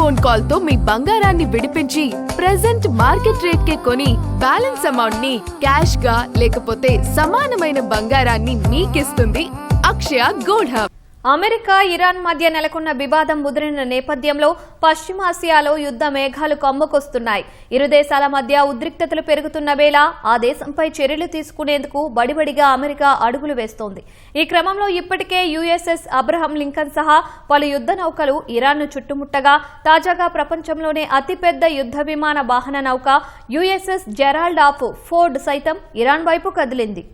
Phone call తో మీ బంగారాన్ని విడిపించి ప్రెజెంట్ మార్కెట్ రేట్ కే కొని బ్యాలెన్స్ అమౌంట్ ని క్యాష్ గా లేకపోతే సమానమైన బంగారాన్ని మీకిస్తుంది అక్షయ గోల్డ్ హబ్. అమెరికా ఇరాన్ మధ్య నెలకొన్న వివాదం ముదిరిన నేపథ్యంలో పశ్చిమాసియాలో యుద్ధ మేఘాలు కమ్ముకొస్తున్నాయి. ఇరు దేశాల మధ్య ఉద్రిక్తతలు పెరుగుతున్న వేళ ఆ దేశంపై చర్యలు తీసుకునేందుకు బడిబడిగా అమెరికా అడుగులు వేస్తోంది. ఈ క్రమంలో ఇప్పటికే యుఎస్ఎస్ అబ్రహం లింకన్ సహా పలు యుద్ధ నౌకలు ఇరాన్ను చుట్టుముట్టగా తాజాగా ప్రపంచంలోనే అతిపెద్ద యుద్ధ విమాన వాహన నౌక యుఎస్ఎస్ జెరాల్డ్ ఆఫ్ ఫోర్డ్ సైతం ఇరాన్ వైపు కదిలింది.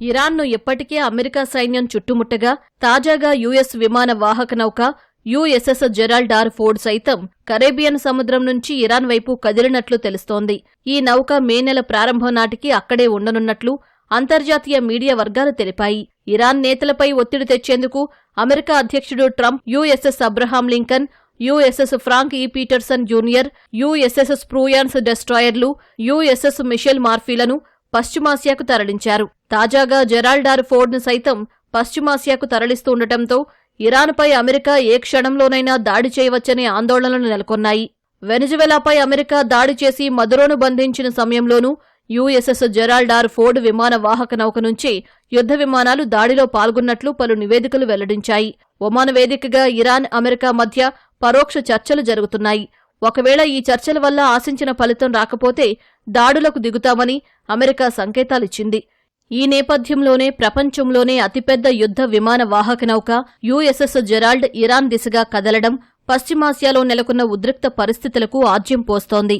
ఇరాన్ను ఇప్పటికే అమెరికా సైన్యం చుట్టుముట్టగా తాజాగా యుఎస్ విమాన వాహక నౌక యుఎస్ఎస్ జెరాల్డ్ ఆర్ ఫోర్డ్ సైతం కరేబియన్ సముద్రం నుంచి ఇరాన్ వైపు కదిలినట్లు తెలుస్తోంది. ఈ నౌక మే నెల ప్రారంభం నాటికి అక్కడే ఉండనున్నట్లు అంతర్జాతీయ మీడియా వర్గాలు తెలిపాయి. ఇరాన్ నేతలపై ఒత్తిడి తెచ్చేందుకు అమెరికా అధ్యక్షుడు Trump USS Abraham Lincoln, USS Frank E Peterson Junior, USS Spruance డెస్ట్రాయర్లు, యుఎస్ఎస్ మిషెల్ మార్ఫీలను పశ్చిమాసియాకు తరలించారు. తాజాగా జెరాల్డ్ ఆర్ ఫోర్డ్ ను సైతం పశ్చిమాసియాకు తరలిస్తుండటంతో ఇరాన్పై అమెరికా ఏ క్షణంలోనైనా దాడి చేయవచ్చనే ఆందోళనలు నెలకొన్నాయి. వెనిజువెలాపై అమెరికా దాడి చేసి మదురోను బంధించిన సమయంలోనూ యుఎస్ఎస్ జెరాల్డ్ ఆర్ ఫోర్డ్ విమాన వాహక నౌక నుంచి యుద్ధ విమానాలు దాడిలో పాల్గొన్నట్లు పలు నివేదికలు వెల్లడించాయి. ఒమాన్ వేదికగా ఇరాన్, అమెరికా మధ్య పరోక్ష చర్చలు జరుగుతున్నాయి. ఒకవేళ ఈ చర్చల వల్ల ఆశించిన ఫలితం రాకపోతే దాడులకు దిగుతామని అమెరికా సంకేతాలిచ్చింది. ఈ నేపథ్యంలోనే ప్రపంచంలోనే అతిపెద్ద యుద్ధ విమాన వాహక నౌక యుఎస్ఎస్ జెరాల్డ్ ఇరాన్ దిశగా కదలడం పశ్చిమాసియాలో నెలకొన్న ఉద్రిక్త పరిస్థితులకు ఆజ్యం పోస్తోంది.